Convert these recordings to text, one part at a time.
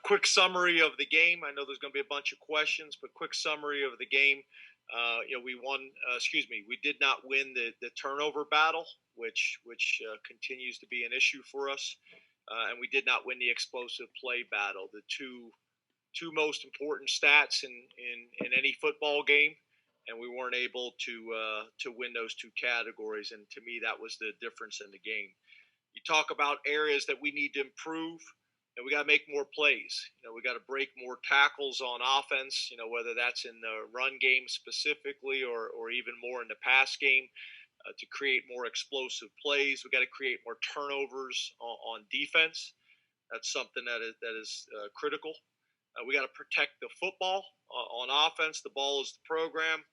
quick summary of the game. I know there's going to be a bunch of questions, but quick summary of the game. We won. We did not win the turnover battle, which continues to be an issue for us, and we did not win the explosive play battle. The two most important stats in any football game, and we weren't able to win those two categories. And to me, that was the difference in the game. You talk about areas that we need to improve. And we got to make more plays. We got to break more tackles on offense, whether that's in the run game specifically or even more in the pass game to create more explosive plays. We got to create more turnovers on defense. That's something that is critical. We got to protect the football on offense. The ball is the program.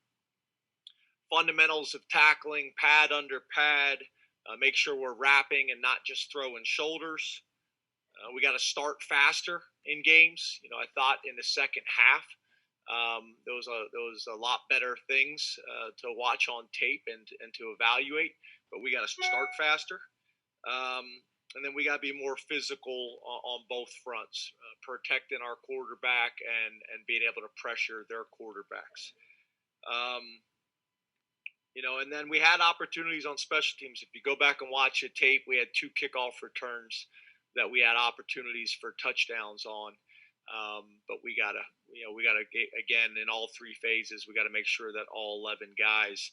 Fundamentals of tackling, pad under pad, make sure we're wrapping and not just throwing shoulders. We got to start faster in games. I thought in the second half, there was a lot better things to watch on tape and to evaluate, but we got to start faster. And then we got to be more physical on both fronts, protecting our quarterback and being able to pressure their quarterbacks. And then we had opportunities on special teams. If you go back and watch the tape, we had 2 kickoff returns that we had opportunities for touchdowns on. But we gotta again, in all 3 phases, we got to make sure that all 11 guys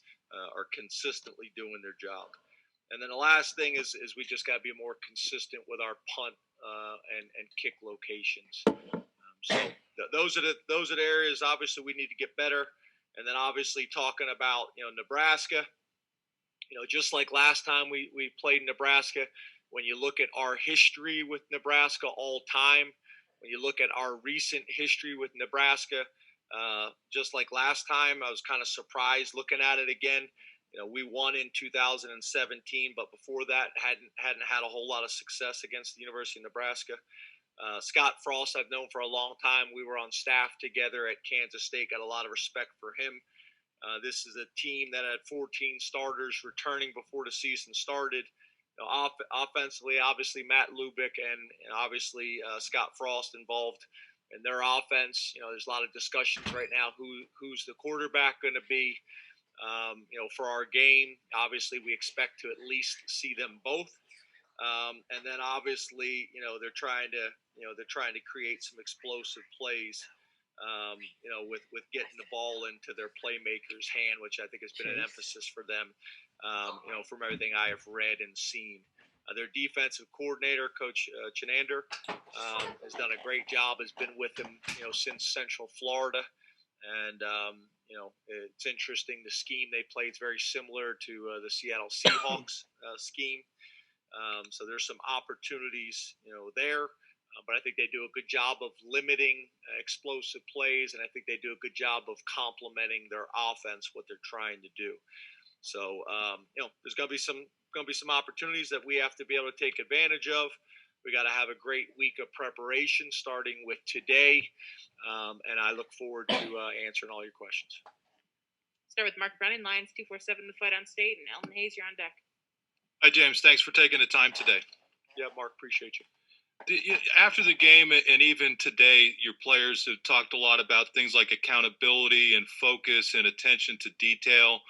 are consistently doing their job. And then the last thing is we just got to be more consistent with our punt and kick locations. Those are the areas obviously we need to get better. And then obviously talking about Nebraska, just like last time we played Nebraska. When you look at our history with Nebraska all time, when you look at our recent history with Nebraska, just like last time, I was kind of surprised looking at it again. We won in 2017, but before that hadn't had a whole lot of success against the University of Nebraska. Scott Frost, I've known for a long time. We were on staff together at Kansas State. Got a lot of respect for him. This is a team that had 14 starters returning before the season started. Offensively, obviously Matt Lubick and obviously Scott Frost involved in their offense. There's a lot of discussions right now who's the quarterback going to be. For our game, obviously we expect to at least see them both. And then obviously, they're trying to create some explosive plays. With getting the ball into their playmaker's hand, which I think has been an emphasis for them. From everything I have read and seen. Their defensive coordinator, Coach Chenander, has done a great job, has been with them, since Central Florida. And, it's interesting. The scheme they play is very similar to the Seattle Seahawks scheme. So there's some opportunities, there. But I think they do a good job of limiting explosive plays, and I think they do a good job of complementing their offense, what they're trying to do. So, there's going to be some opportunities that we have to be able to take advantage of. We got to have a great week of preparation starting with today, and I look forward to answering all your questions. Start with Mark Brennan, Lions 247 The Fight on State, and Elton Hayes, you're on deck. Hi, James. Thanks for taking the time today. Yeah, Mark, appreciate you. After the game and even today, your players have talked a lot about things like accountability and focus and attention to detail.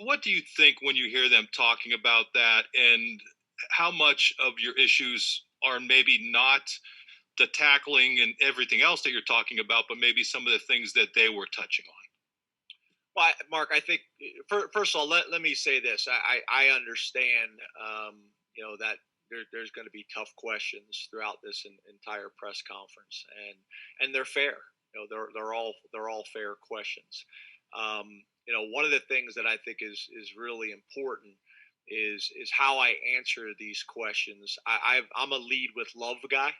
What do you think when you hear them talking about that, and how much of your issues are maybe not the tackling and everything else that you're talking about, but maybe some of the things that they were touching on? Well, Mark, I think, first of all, let me say this. I understand, that there's going to be tough questions throughout this entire press conference, and they're fair. They're all fair questions. One of the things that I think is really important is how I answer these questions. I'm a lead with love guy.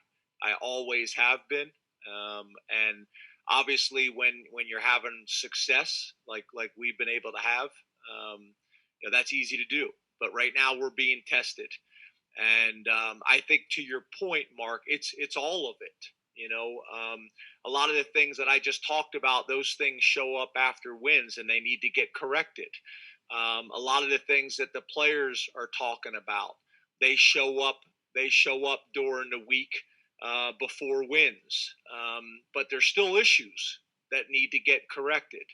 I always have been, and obviously when you're having success like we've been able to have, that's easy to do. But right now we're being tested. And I think to your point, Mark, it's all of it. A lot of the things that I just talked about, those things show up after wins and they need to get corrected. A lot of the things that the players are talking about, they show up during the week before wins. But there's still issues that need to get corrected.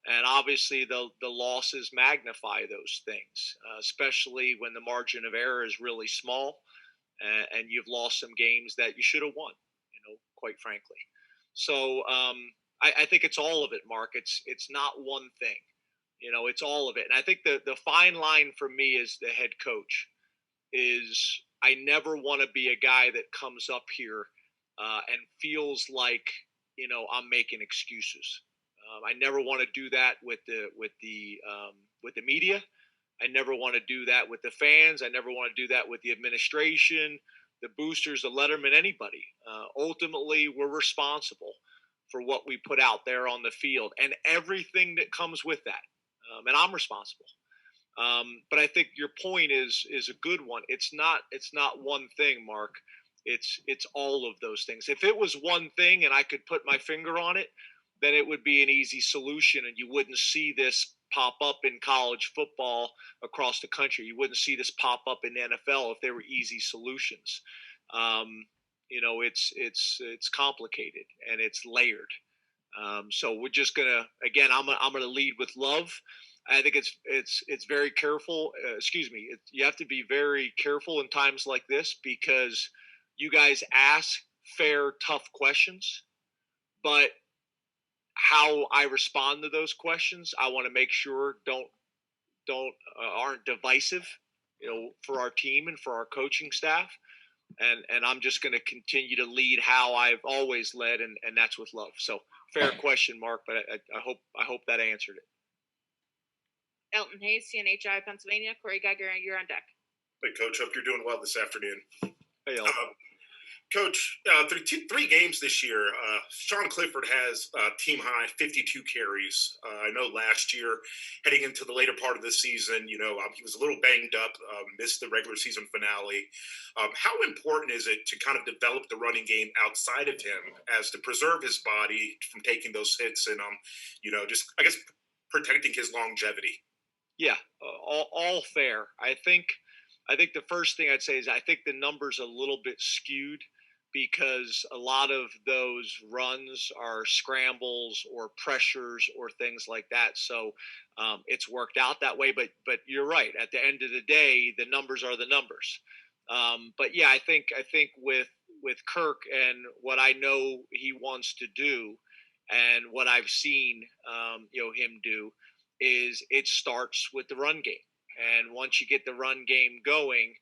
And obviously, the losses magnify those things, especially when the margin of error is really small, and you've lost some games that you should have won. Quite frankly. So I think it's all of it, Mark. It's not one thing. It's all of it. And I think the fine line for me as the head coach is I never want to be a guy that comes up here and feels like I'm making excuses. I never want to do that with the media. I never want to do that with the fans. I never want to do that with the administration, the boosters, the letterman, anybody. Ultimately, we're responsible for what we put out there on the field and everything that comes with that. And I'm responsible. But I think your point is a good one. It's not one thing, Mark. It's all of those things. If it was one thing and I could put my finger on it, then it would be an easy solution, and you wouldn't see this pop up in college football across the country. You wouldn't see this pop up in the NFL if there were easy solutions. It's complicated and it's layered. So we're just gonna I'm gonna lead with love. I think it's very careful. You have to be very careful in times like this because you guys ask fair, tough questions, but how I respond to those questions, I want to make sure aren't divisive, for our team and for our coaching staff. And I'm just going to continue to lead how I've always led, and that's with love. So fair question, Mark, but I hope that answered it. Elton Hayes, CNHI, Pennsylvania. Corey Geiger, you're on deck. Hey, Coach. Hope you're doing well this afternoon. Hey, Elton. Coach, through three games this year, Sean Clifford has team-high 52 carries. I know last year, heading into the later part of the season, he was a little banged up, missed the regular season finale. How important is it to kind of develop the running game outside of him as to preserve his body from taking those hits and, just, I guess, protecting his longevity? Yeah, all fair. I think the first thing I'd say is I think the number's a little bit skewed because a lot of those runs are scrambles or pressures or things like that. So it's worked out that way. But you're right. At the end of the day, the numbers are the numbers. But yeah, I think with Kirk and what I know he wants to do and what I've seen him do is it starts with the run game. And once you get the run game going,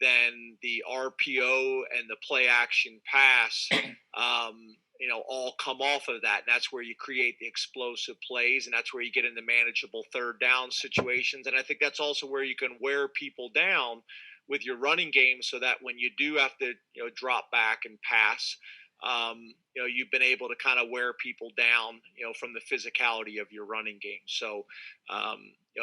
then the RPO and the play action pass, all come off of that. And that's where you create the explosive plays, and that's where you get into manageable third down situations. And I think that's also where you can wear people down with your running game so that when you do have to, drop back and pass, you've been able to kind of wear people down, from the physicality of your running game. So,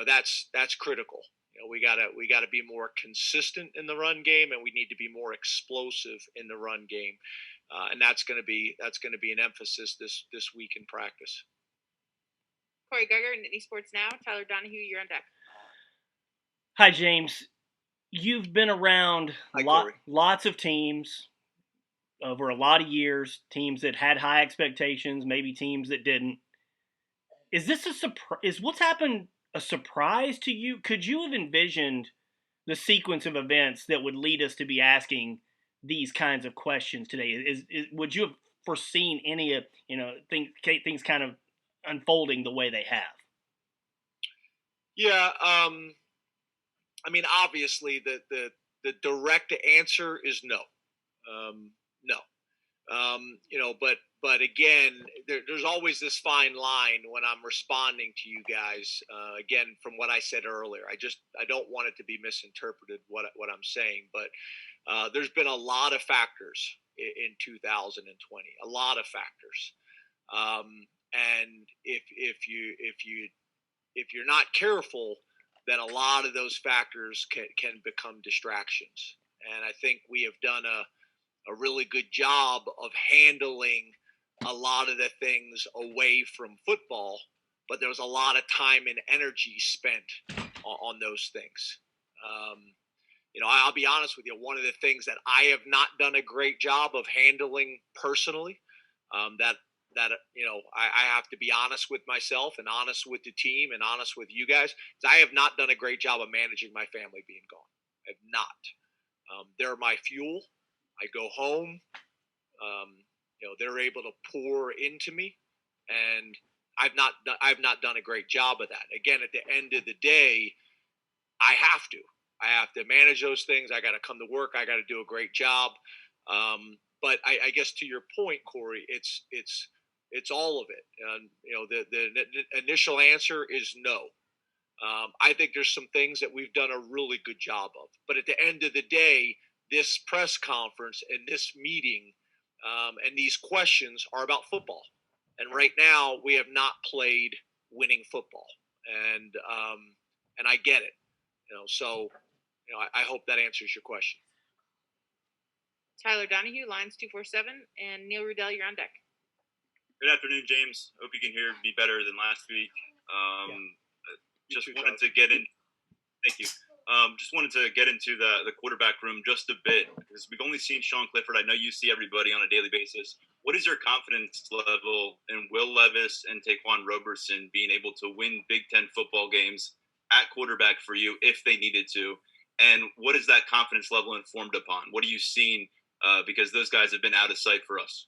that's critical. We gotta be more consistent in the run game, and we need to be more explosive in the run game, and that's gonna be an emphasis this week in practice. Corey Geiger, Nittany Sports Now. Tyler Donahue, you're on deck. Hi, James. You've been around lots of teams over a lot of years, teams that had high expectations, maybe teams that didn't. Is this is what's happened a surprise to you? Could you have envisioned the sequence of events that would lead us to be asking these kinds of questions today? Would you have foreseen any of things kind of unfolding the way they have? Yeah, obviously the direct answer is no. No. But again, there's always this fine line when I'm responding to you guys. Again, from what I said earlier, I don't want it to be misinterpreted what I'm saying. But there's been a lot of factors in 2020, a lot of factors. And if you're not careful, then a lot of those factors can become distractions. And I think we have done a really good job of handling a lot of the things away from football, but there was a lot of time and energy spent on those things. I'll be honest with you. One of the things that I have not done a great job of handling personally, I have to be honest with myself and honest with the team and honest with you guys, is I have not done a great job of managing my family being gone. I have not. They're my fuel. I go home. They're able to pour into me, and I've not done a great job of that. Again, at the end of the day, I have to manage those things. I got to come to work. I got to do a great job. But I guess to your point, Corey, it's all of it. And the initial answer is no. I think there's some things that we've done a really good job of. But at the end of the day, this press conference and this meeting and these questions are about football. And right now, we have not played winning football, and I get it. I hope that answers your question. Tyler Donahue, Lines 247, and Neil Rudell, you're on deck. Good afternoon, James. Hope you can hear me better than last week. Just wanted to get in. Thank you. Just wanted to get into the quarterback room just a bit, because we've only seen Sean Clifford. I know you see everybody on a daily basis. What is your confidence level in Will Levis and Taquan Roberson being able to win Big Ten football games at quarterback for you if they needed to? And what is that confidence level informed upon? What are you seeing? Because those guys have been out of sight for us.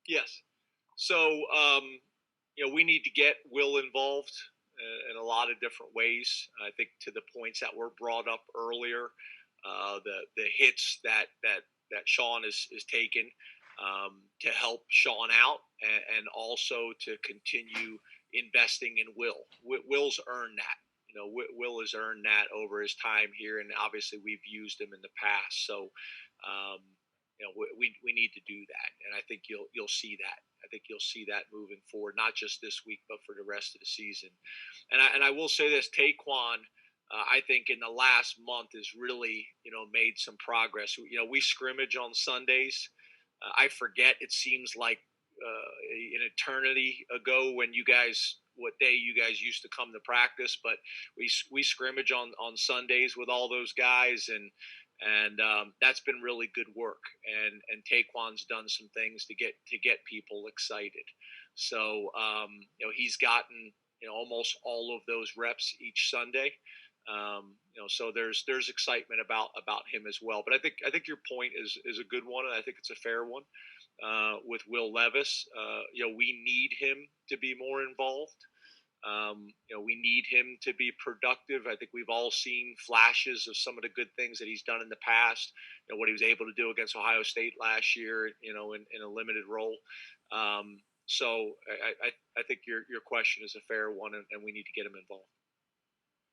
Yes. So, we need to get Will involved in a lot of different ways. I think to the points that were brought up earlier, the hits that Sean is taken to help Sean out, and also to continue investing in Will. Will's earned that. Will has earned that over his time here, and obviously we've used him in the past. So, we need to do that, and I think you'll see that. I think you'll see that moving forward, not just this week, but for the rest of the season. And I will say this: Taquan, I think in the last month has really made some progress. We scrimmage on Sundays. I forget. It seems like an eternity ago what day you guys used to come to practice, but we scrimmage on Sundays with all those guys, and that's been really good work. And Taquan's done some things to get people excited. So he's gotten almost all of those reps each Sunday. So there's excitement about him as well. But I think your point is a good one, and I think it's a fair one. With Will Levis, we need him to be more involved. We need him to be productive. I think we've all seen flashes of some of the good things that he's done in the past. What he was able to do against Ohio State last year, in a limited role. So I think your question is a fair one, and we need to get him involved.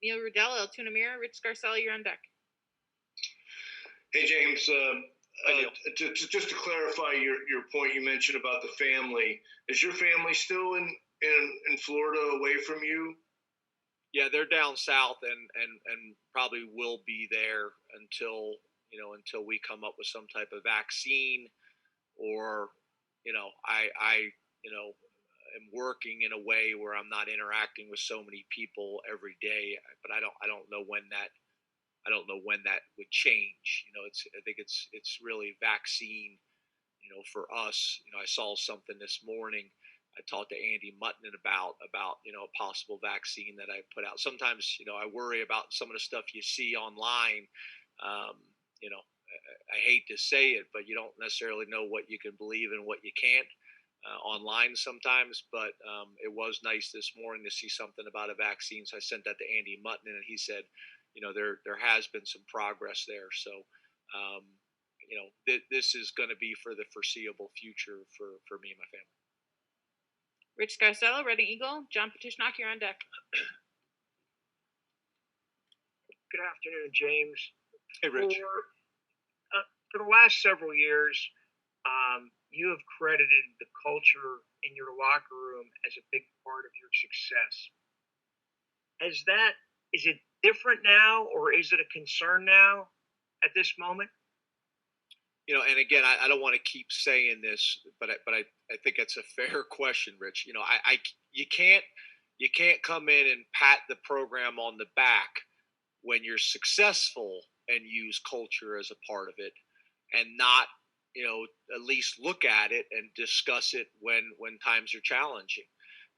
Neil Rudell, El Tuna Mira, Rich Scarcella, you're on deck. Hey, James. Just to clarify your point you mentioned about the family, is your family still in Florida away from you? Yeah, they're down south and probably will be there until we come up with some type of vaccine, or I am working in a way where I'm not interacting with so many people every day. But I don't know when that would change. I think it's really vaccine. For us, I saw something this morning. I talked to Andy Mutton about a possible vaccine that I put out. Sometimes I worry about some of the stuff you see online. I hate to say it, but you don't necessarily know what you can believe and what you can't online sometimes. But it was nice this morning to see something about a vaccine. So I sent that to Andy Mutton, and he said, there has been some progress there. So, this is going to be for the foreseeable future for me and my family. Rich Scarcella, Reading Eagle, John Petishnock, you're on deck. Good afternoon, James. Hey, Rich. For the last several years, you have credited the culture in your locker room as a big part of your success. Is it different now, or is it a concern now at this moment? And again, I don't want to keep saying this, but I think it's a fair question, Rich. You can't come in and pat the program on the back when you're successful and use culture as a part of it, and not, at least look at it and discuss it when times are challenging.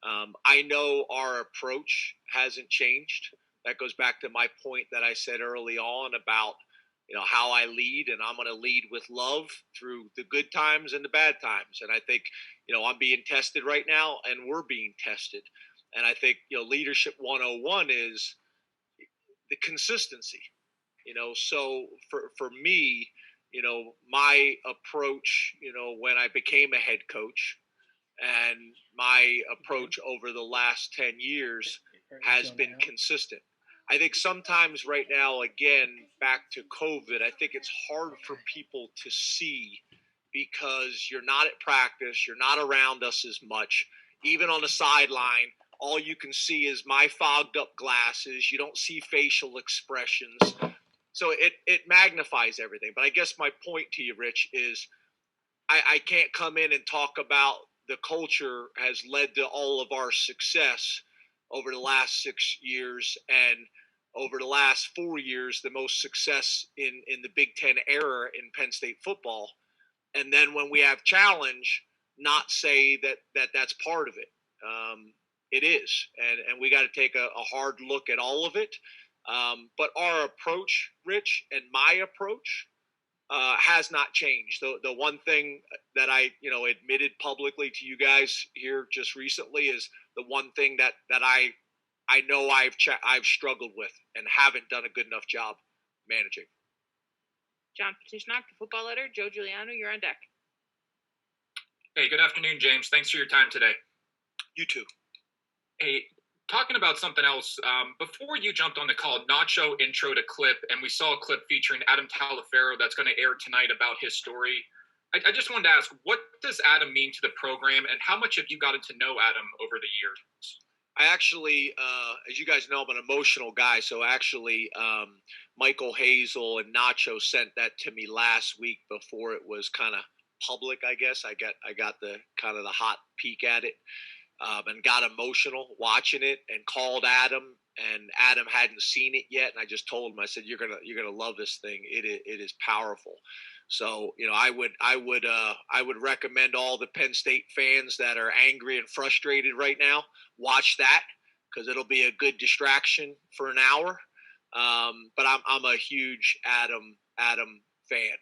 I know our approach hasn't changed. That goes back to my point that I said early on about, how I lead, and I'm going to lead with love through the good times and the bad times. And I think, I'm being tested right now, and we're being tested. And I think, leadership 101 is the consistency. So for me, my approach, when I became a head coach, and my approach over the last 10 years has been consistent. I think sometimes right now, again, back to COVID, I think it's hard for people to see because you're not at practice, you're not around us as much. Even on the sideline, all you can see is my fogged up glasses. You don't see facial expressions. So it magnifies everything. But I guess my point to you, Rich, is I can't come in and talk about the culture has led to all of our success over the last 6 years, and over the last 4 years, the most success in the Big Ten era in Penn State football. And then when we have challenge, not say that's part of it. It is, and we got to take a hard look at all of it. But our approach, Rich, and my approach has not changed. The one thing that I, admitted publicly to you guys here just recently is the one thing that I know I've struggled with and haven't done a good enough job managing. John Petishnock, the football editor. Joe Giuliano, you're on deck. Hey, good afternoon, James. Thanks for your time today. You too. Hey, talking about something else, before you jumped on the call, Nacho introed a clip, and we saw a clip featuring Adam Talaferro that's going to air tonight about his story. I just wanted to ask, what does Adam mean to the program, and how much have you gotten to know Adam over the years? I actually, as you guys know, I'm an emotional guy. So actually, Michael Hazel and Nacho sent that to me last week before it was kind of public, I guess. I got the kind of the hot peek at it. And got emotional watching it, and called Adam, and Adam hadn't seen it yet. And I just told him, I said, you're gonna love this thing. It is powerful. So, I would recommend all the Penn State fans that are angry and frustrated right now, watch that, because it'll be a good distraction for an hour. But I'm a huge Adam fan.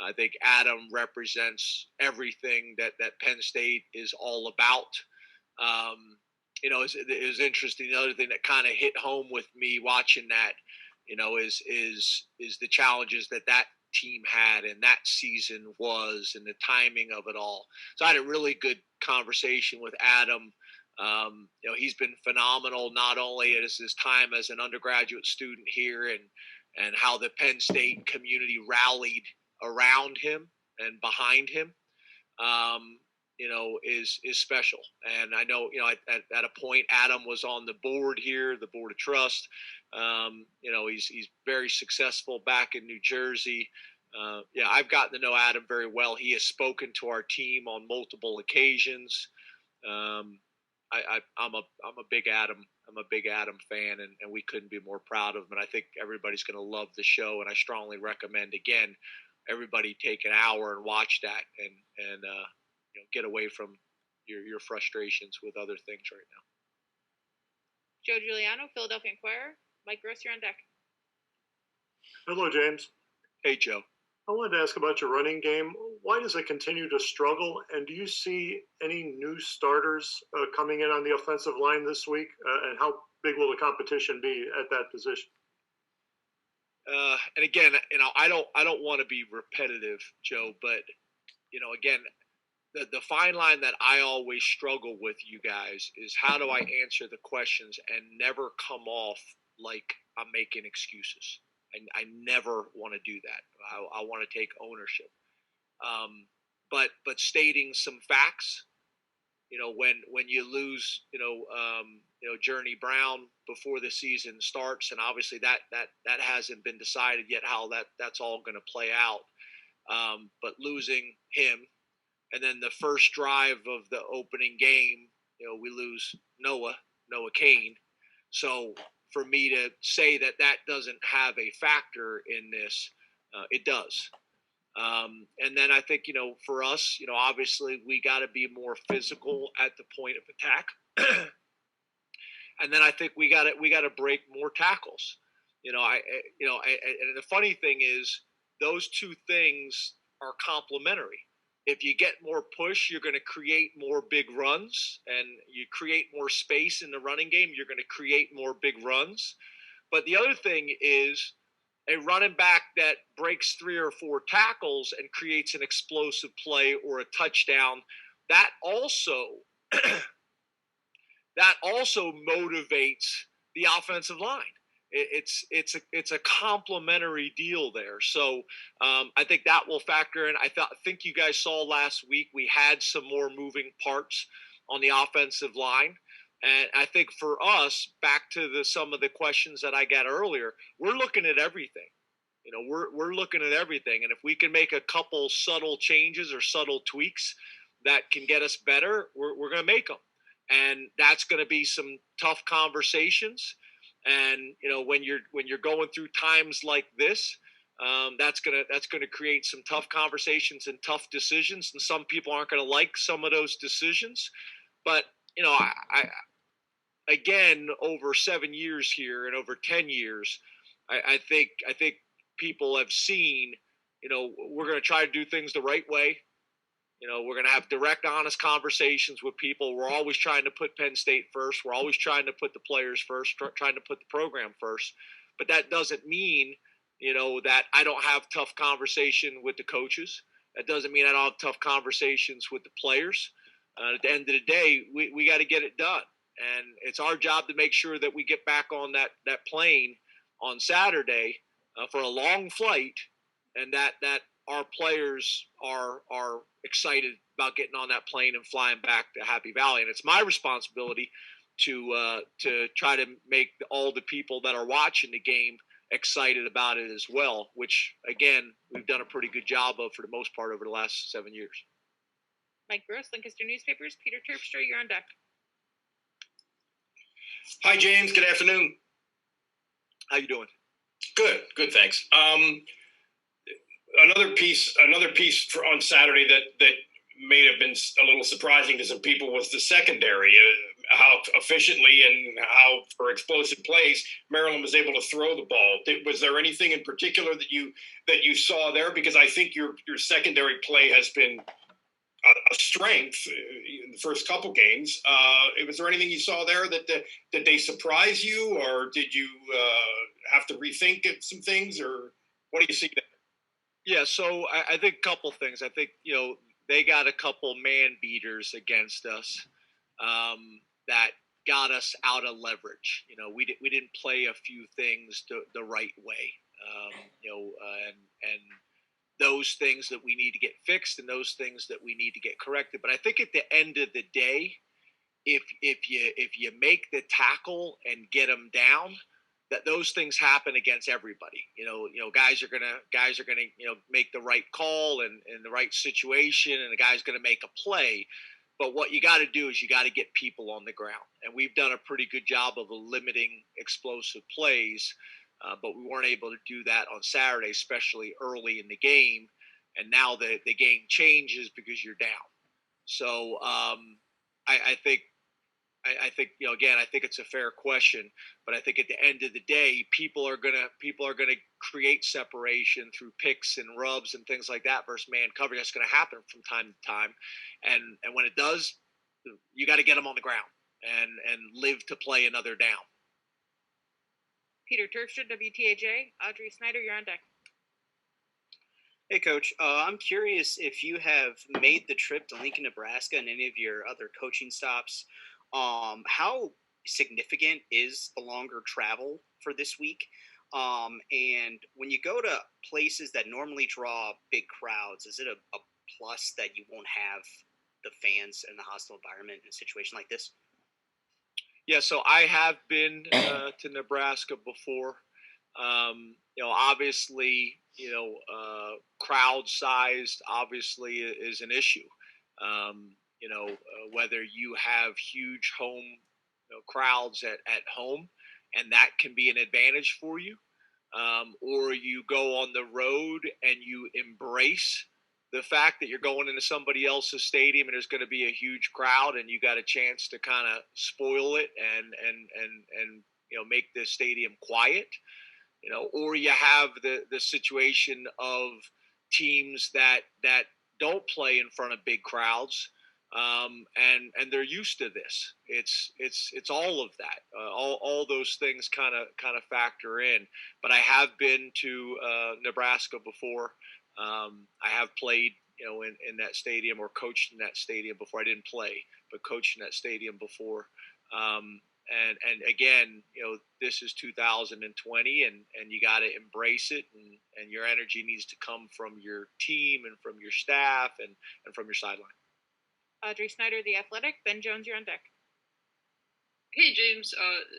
I think Adam represents everything that Penn State is all about. It was interesting. The other thing that kind of hit home with me watching that, is the challenges that team had and that season was, and the timing of it all. So I had a really good conversation with Adam. He's been phenomenal, not only as his time as an undergraduate student here, and how the Penn State community rallied around him and behind him. Is special. And I know, at a point, Adam was on the board here, the board of trust. He's very successful back in New Jersey. I've gotten to know Adam very well. He has spoken to our team on multiple occasions. I'm a big Adam fan, and we couldn't be more proud of him. And I think everybody's going to love the show. And I strongly recommend, again, everybody take an hour and watch that, and get away from your frustrations with other things right now. Joe Giuliano, Philadelphia Inquirer. Mike Gross, you're on deck. Hello, James. Hey, Joe. I wanted to ask about your running game. Why does it continue to struggle? And do you see any new starters coming in on the offensive line this week? And how big will the competition be at that position? And again, I don't want to be repetitive, Joe, but again, the fine line that I always struggle with, you guys, is how do I answer the questions and never come off like I'm making excuses. I never want to do that. I want to take ownership. But stating some facts, when you lose, Journey Brown before the season starts, and obviously that hasn't been decided yet how that's all going to play out. But losing him, and then the first drive of the opening game, we lose Noah Kane. So for me to say that doesn't have a factor in this. It does. And then I think, for us, obviously we got to be more physical at the point of attack. And then I think we got to break more tackles. And the funny thing is those two things are complementary. If you get more push, you're going to create more big runs, and you create more space in the running game, you're going to create more big runs. But the other thing is a running back that breaks 3 or 4 tackles and creates an explosive play or a touchdown, that also motivates the offensive line. It's a complementary deal there. So I think that will factor in. I think you guys saw last week we had some more moving parts on the offensive line. And I think for us, back to some of the questions that I got earlier, we're looking at everything. We're looking at everything. And if we can make a couple subtle changes or subtle tweaks that can get us better, we're going to make them. And that's going to be some tough conversations. And when you're going through times like this, that's gonna create some tough conversations and tough decisions. And some people aren't going to like some of those decisions. But I again, over 7 years here and over 10 years, I think people have seen. We're going to try to do things the right way. We're going to have direct, honest conversations with people. We're always trying to put Penn State first. We're always trying to put the players first, trying to put the program first. But that doesn't mean, that I don't have tough conversation with the coaches. That doesn't mean I don't have tough conversations with the players. At the end of the day, we got to get it done. And it's our job to make sure that we get back on that plane on Saturday for a long flight, and that our players are excited about getting on that plane and flying back to Happy Valley. And it's my responsibility to try to make all the people that are watching the game excited about it as well, which, again, we've done a pretty good job of for the most part over the last 7 years. Mike Gross, Lancaster Newspapers. Peter Terpstra, you're on deck. Hi, James. Good afternoon. How you doing? Good, thanks. Another piece on Saturday that may have been a little surprising to some people was the secondary, how efficiently and how for explosive plays Maryland was able to throw the ball. Was there anything in particular that you saw there? Because I think your secondary play has been a strength in the first couple games. Was there anything you saw there that they surprise you, or did you have to rethink some things, or what do you see there? Yeah, so I think a couple things. I think, they got a couple man beaters against us that got us out of leverage. We didn't play a few things the right way, and those things that we need to get fixed and those things that we need to get corrected. But I think at the end of the day, if you make the tackle and get them down, that those things happen against everybody. Guys are gonna make the right call and in the right situation, and the guy's gonna make a play. But what you got to do is you got to get people on the ground, and we've done a pretty good job of limiting explosive plays. But we weren't able to do that on Saturday, especially early in the game. And now the game changes because you're down. So I think again, I think it's a fair question, but I think at the end of the day, people are gonna create separation through picks and rubs and things like that versus man coverage. That's going to happen from time to time, and when it does, you got to get them on the ground and live to play another down. Peter Terpstra, WTAJ. Audrey Snyder, you're on deck. Hey, Coach. I'm curious if you have made the trip to Lincoln, Nebraska, and any of your other coaching stops. How significant is the longer travel for this week? And when you go to places that normally draw big crowds, is it a plus that you won't have the fans in the hostile environment in a situation like this? Yeah, so I have been to Nebraska before. Obviously, crowd size obviously is an issue. Whether you have huge home crowds at home and that can be an advantage for you. Or you go on the road and you embrace the fact that you're going into somebody else's stadium and there's going to be a huge crowd, and you got a chance to kind of spoil it and make the stadium quiet. Or you have the situation of teams that don't play in front of big crowds, and they're used to this. It's all of that. All those things kind of factor in. But I have been to Nebraska before. I have played, in that stadium, or coached in that stadium before. I didn't play, but coached in that stadium before. And again, this is 2020, and you got to embrace it, and your energy needs to come from your team and from your staff and from your sideline. Audrey Snyder, The Athletic. Ben Jones, you're on deck. Hey, James.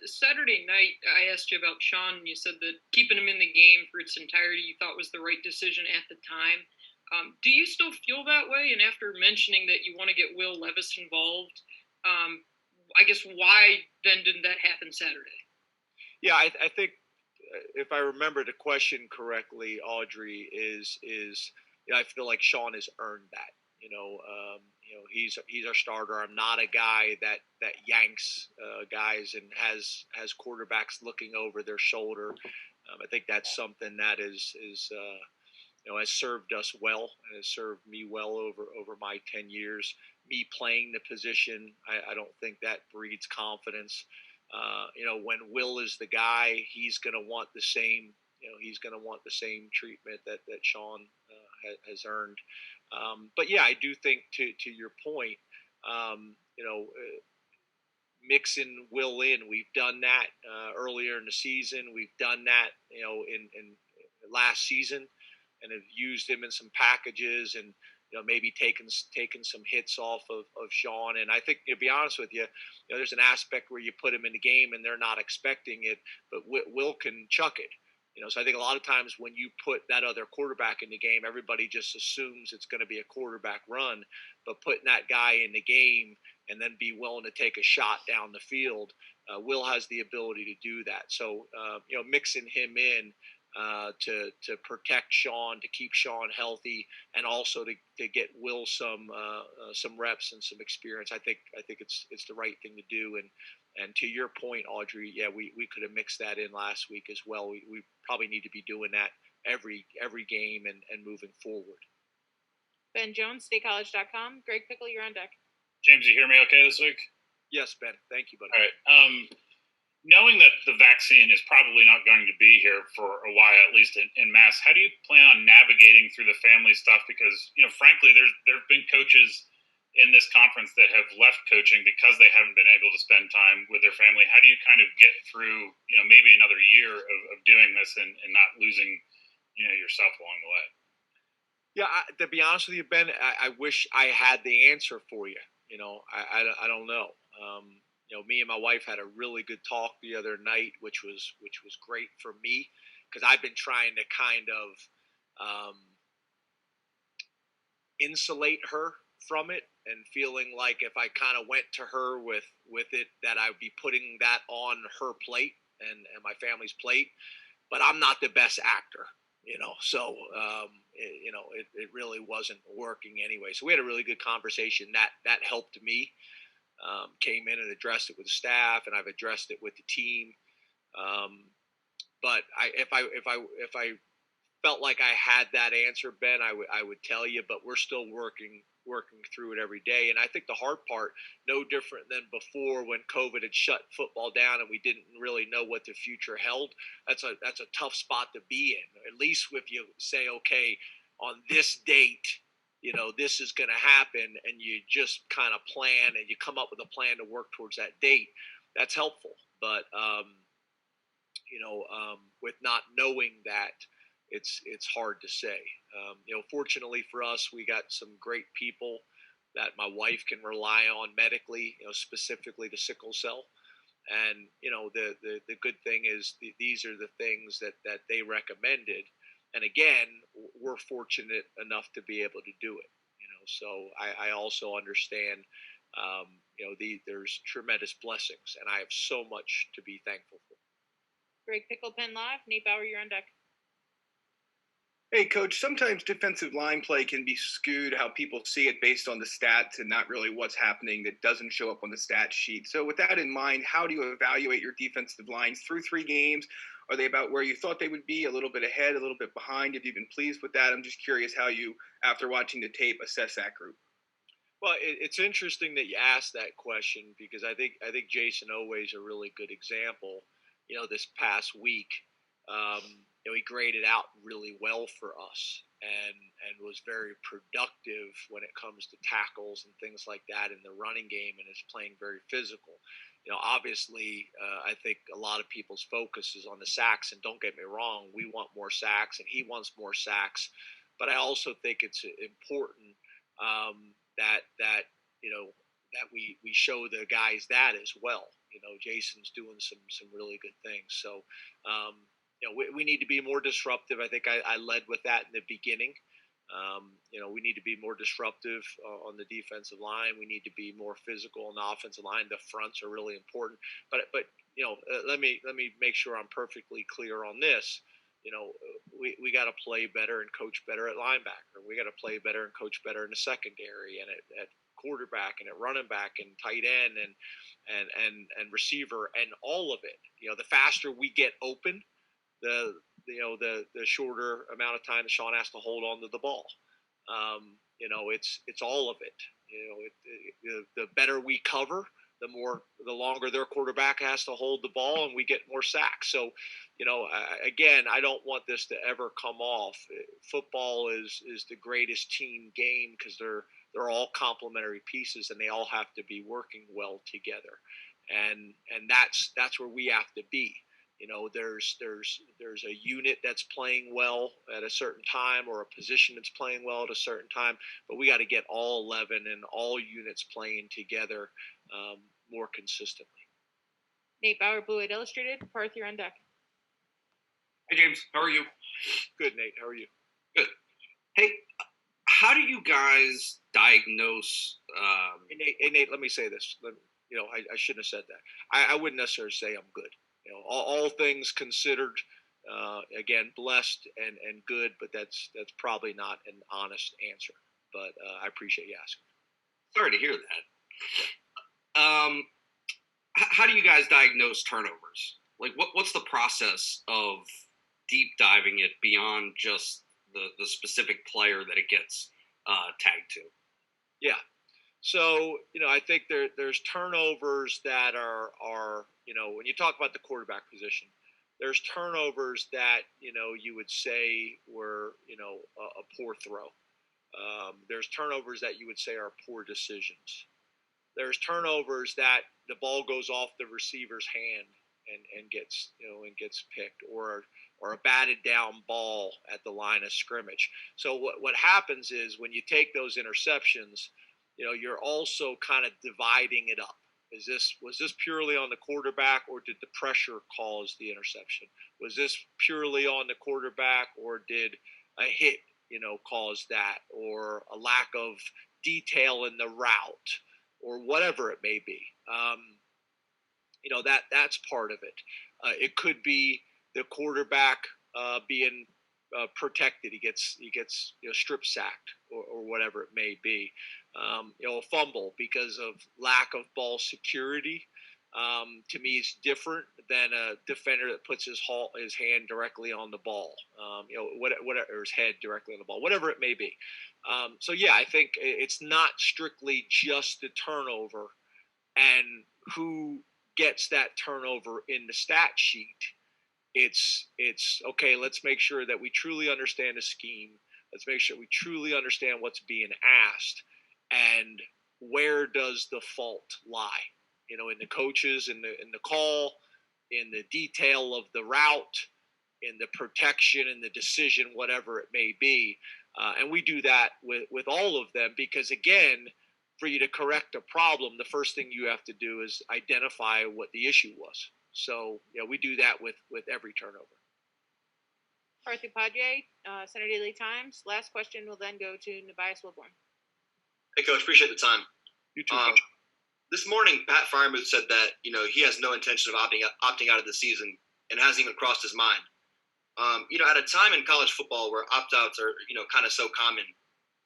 Saturday night, I asked you about Sean, and you said that keeping him in the game for its entirety you thought was the right decision at the time. Do you still feel that way? And after mentioning that you want to get Will Levis involved, I guess why then didn't that happen Saturday? Yeah, I think if I remember the question correctly, Audrey, is I feel like Sean has earned that. He's our starter. I'm not a guy that yanks guys and has quarterbacks looking over their shoulder. I think that's something that is has served us well, and has served me well over my 10 years. Me playing the position, I don't think that breeds confidence. When Will is the guy, he's going to want the same. He's going to want the same treatment that Sean has earned. But yeah, I do think to your point, mixing Will in, we've done that earlier in the season. We've done that, in last season, and have used him in some packages, and maybe taken some hits off of Sean. And I think, to be honest with you, there's an aspect where you put him in the game and they're not expecting it, but Will can chuck it. So I think a lot of times when you put that other quarterback in the game, everybody just assumes it's going to be a quarterback run. But putting that guy in the game and then be willing to take a shot down the field, Will has the ability to do that. So, mixing him in to protect Sean, to keep Sean healthy, and also to get Will some reps and some experience, I think it's the right thing to do. And to your point, Audrey, yeah, we could have mixed that in last week as well. We probably need to be doing that every game and moving forward. Ben Jones, StateCollege.com. Greg Pickle, you're on deck. James, you hear me okay this week? Yes, Ben. Thank you, buddy. All right. Knowing that the vaccine is probably not going to be here for a while, at least in mass, how do you plan on navigating through the family stuff? Because, frankly, there have been coaches in this conference that have left coaching because they haven't been able to spend time with their family. How do you kind of get through, maybe another year of doing this and not losing, yourself along the way? Yeah, to be honest with you, Ben, I wish I had the answer for you. I don't know. Me and my wife had a really good talk the other night, which was great for me, because I've been trying to kind of insulate her from it, and feeling like if I kind of went to her with it, that I would be putting that on her plate and my family's plate. But I'm not the best actor, so it really wasn't working anyway. So we had a really good conversation that helped me. Came in and addressed it with the staff, and I've addressed it with the team. But if I felt like I had that answer, Ben, I would tell you. But we're still working through it every day. And I think the hard part, no different than before when COVID had shut football down and we didn't really know what the future held. That's a tough spot to be in. At least if you say, okay, on this date, this is going to happen, and you just kind of plan and you come up with a plan to work towards that date. That's helpful. But, with not knowing that, it's hard to say. Fortunately for us, we got some great people that my wife can rely on medically, specifically the sickle cell. And, the good thing is these are the things that they recommended. And again, we're fortunate enough to be able to do it, so I also understand, there's tremendous blessings, and I have so much to be thankful for. Greg Picklepen live. Nate Bauer, you're on deck. Hey, Coach, sometimes defensive line play can be skewed how people see it based on the stats and not really what's happening that doesn't show up on the stat sheet. So with that in mind, how do you evaluate your defensive lines through 3 games? Are they about where you thought they would be, a little bit ahead, a little bit behind? Have you been pleased with that? I'm just curious how you, after watching the tape, assess that group. Well, it's interesting that you asked that question because I think Jason Oweh's a really good example. This past week, he graded out really well for us and was very productive when it comes to tackles and things like that in the running game, and is playing very physical. Obviously, I think a lot of people's focus is on the sacks, and don't get me wrong, we want more sacks, and he wants more sacks. But I also think it's important that we show the guys that as well. Jason's doing some really good things. So, we need to be more disruptive. I think I led with that in the beginning. We need to be more disruptive on the defensive line. We need to be more physical on the offensive line. The fronts are really important. But let me make sure I'm perfectly clear on this. We got to play better and coach better at linebacker. We got to play better and coach better in the secondary and at quarterback and at running back and tight end and receiver and all of it. The faster we get open, the shorter amount of time that Sean has to hold on to the ball. It's all of it. The better we cover, the longer their quarterback has to hold the ball, and we get more sacks. So, again, I don't want this to ever come off. Football is the greatest team game because they're all complementary pieces, and they all have to be working well together. And that's where we have to be. There's a unit that's playing well at a certain time, or a position that's playing well at a certain time, but we got to get all 11 and all units playing together more consistently. Nate Bauer, Blue White Illustrated. Parth, you're on deck. Hey, James. How are you? Good, Nate. How are you? Good. Hey, how do you guys diagnose? Hey, Nate, let me say this. I shouldn't have said that. I wouldn't necessarily say I'm good. All things considered, again, blessed and good, but that's probably not an honest answer. But I appreciate you asking. Sorry to hear that. How do you guys diagnose turnovers? Like, what's the process of deep diving it beyond just the specific player that it gets tagged to? Yeah. So, I think there's turnovers that are when you talk about the quarterback position, there's turnovers that, you would say were, a poor throw. There's turnovers that you would say are poor decisions. There's turnovers that the ball goes off the receiver's hand and gets picked, or a batted down ball at the line of scrimmage. So what happens is when you take those interceptions, you're also kind of dividing it up. Was this purely on the quarterback, or did the pressure cause the interception? Was this purely on the quarterback, or did a hit, cause that, or a lack of detail in the route, or whatever it may be? That's part of it. It could be the quarterback being protected. He gets strip sacked, or whatever it may be. A fumble because of lack of ball security. To me, is different than a defender that puts his hand directly on the ball. Or his head directly on the ball, whatever it may be. So yeah, I think it's not strictly just the turnover and who gets that turnover in the stat sheet. It's okay. Let's make sure that we truly understand the scheme. Let's make sure we truly understand what's being asked, and where does the fault lie? In the coaches, in the call, in the detail of the route, in the protection, in the decision, whatever it may be. And we do that with all of them because, again, for you to correct a problem, the first thing you have to do is identify what the issue was. So, we do that with every turnover. Parth Upadhyay, Center Daily Times. Last question will then go to Nebias Wilborn. Hey, Coach. Appreciate the time. You too, Coach. This morning, Pat Freiermuth said that he has no intention of opting out of the season and hasn't even crossed his mind. At a time in college football where opt-outs are, kind of so common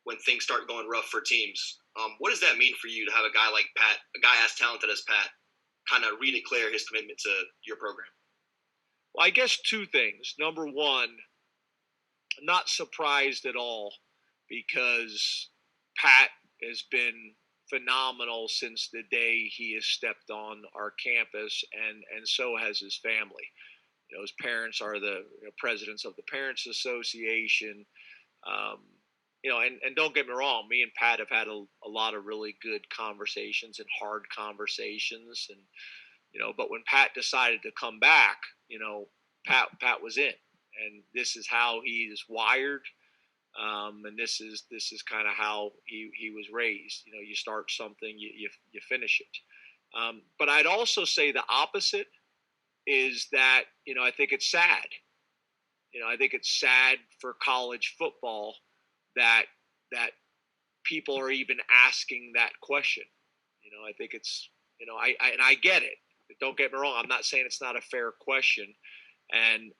when things start going rough for teams, what does that mean for you to have a guy like Pat, a guy as talented as Pat, kind of redeclare his commitment to your program? Well, I guess two things. Number one, I'm not surprised at all because Pat has been phenomenal since the day he has stepped on our campus, and so has his family. His parents are the presidents of the Parents Association. And don't get me wrong, me and Pat have had a lot of really good conversations and hard conversations, and but when Pat decided to come back, Pat was in, and this is how he is wired, and this is kind of how he was raised. You start something, you finish it. But I'd also say the opposite is that I think it's sad. I think it's sad for college football that people are even asking that question. I think it's I get it. Don't get me wrong. I'm not saying it's not a fair question, and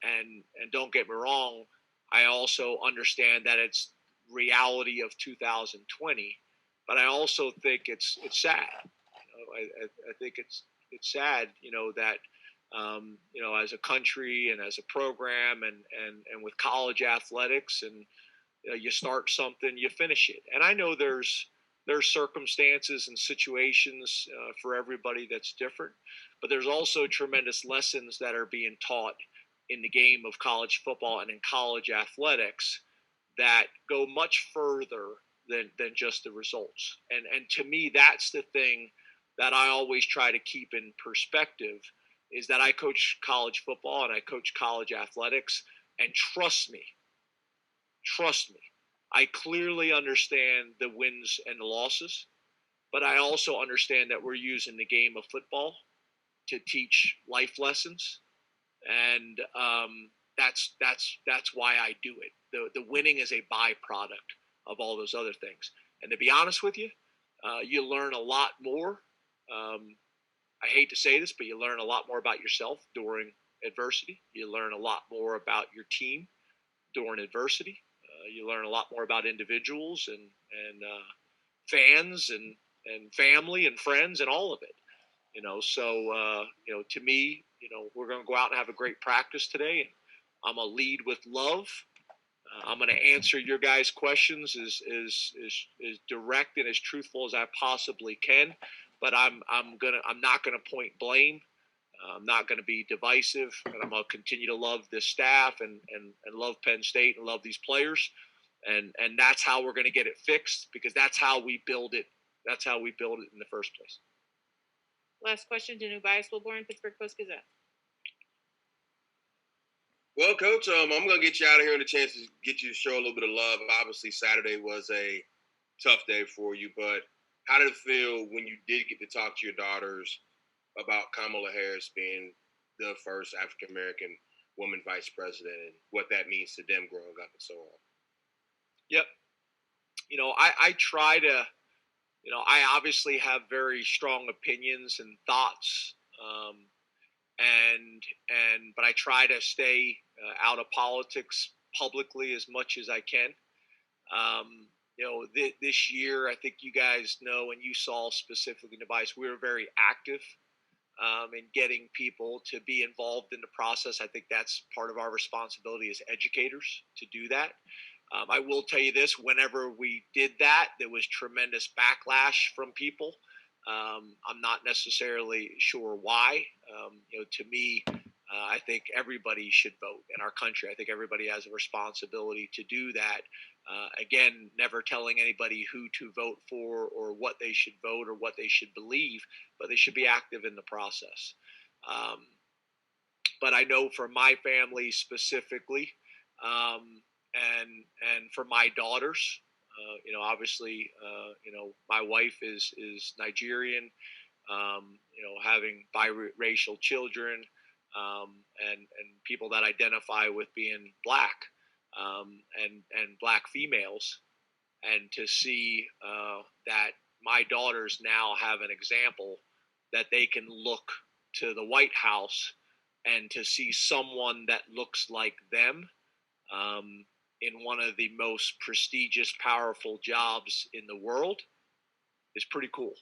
don't get me wrong. I also understand that it's reality of 2020, but I also think it's sad. I think it's sad. That as a country and as a program and with college athletics, and you start something, you finish it. And I know there's circumstances and situations for everybody that's different, but there's also tremendous lessons that are being taught in the game of college football and in college athletics that go much further than just the results. And to me, that's the thing that I always try to keep in perspective, is that I coach college football and I coach college athletics, and trust me, I clearly understand the wins and the losses, but I also understand that we're using the game of football to teach life lessons, and that's why I do it. The winning is a byproduct of all those other things. And to be honest with you, you learn a lot more. I hate to say this, but you learn a lot more about yourself during adversity. You learn a lot more about your team during adversity. You learn a lot more about individuals and fans and family and friends and all of it. So to me, we're going to go out and have a great practice today. And I'm going to lead with love. I'm going to answer your guys' questions as direct and as truthful as I possibly can. But I'm not going to point blame. I'm not going to be divisive, and I'm going to continue to love this staff and love Penn State and love these players. And that's how we're going to get it fixed, because that's how we build it. That's how we build it in the first place. Last question to Nubias Wilborn, Pittsburgh Post-Gazette. Well, Coach, I'm going to get you out of here and a chance to get you to show a little bit of love. Obviously, Saturday was a tough day for you, but how did it feel when you did get to talk to your daughters about Kamala Harris being the first African-American woman vice president and what that means to them growing up and so on? Yep. I try to, I obviously have very strong opinions and thoughts, but I try to stay out of politics publicly as much as I can. This year, I think you guys know, and you saw specifically in the bias, we were very active in getting people to be involved in the process. I think that's part of our responsibility as educators to do that. I will tell you this, whenever we did that, there was tremendous backlash from people. I'm not necessarily sure why. To me, I think everybody should vote in our country. I think everybody has a responsibility to do that. Again, never telling anybody who to vote for or what they should vote or what they should believe, but they should be active in the process. But I know for my family specifically, and for my daughters, obviously, my wife is Nigerian, having biracial children, and people that identify with being black, and black females, and to see that my daughters now have an example that they can look to the White House and to see someone that looks like them in one of the most prestigious, powerful jobs in the world is pretty cool.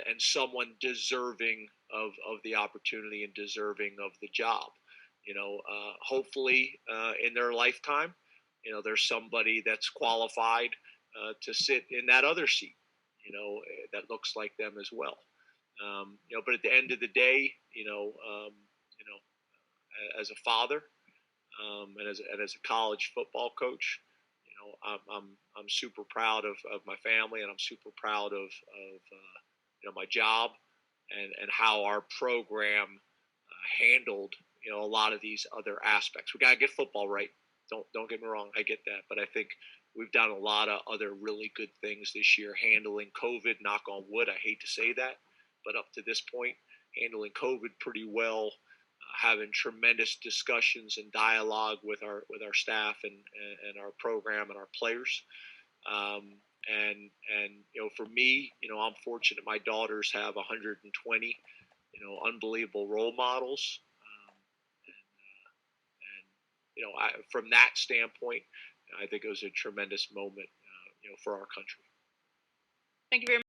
And someone deserving of the opportunity and deserving of the job. Hopefully in their lifetime, there's somebody that's qualified to sit in that other seat, that looks like them as well. But at the end of the day, as a father and as a college football coach, I'm super proud of my family, and I'm super proud of my job and how our program handled a lot of these other aspects. We gotta get football right. Don't get me wrong, I get that, but I think we've done a lot of other really good things this year, handling COVID. Knock on wood, I hate to say that, but up to this point, handling COVID pretty well. Having tremendous discussions and dialogue with our staff and our program and our players. And for me, I'm fortunate. My daughters have 120, unbelievable role models. From that standpoint, I think it was a tremendous moment, for our country. Thank you very much.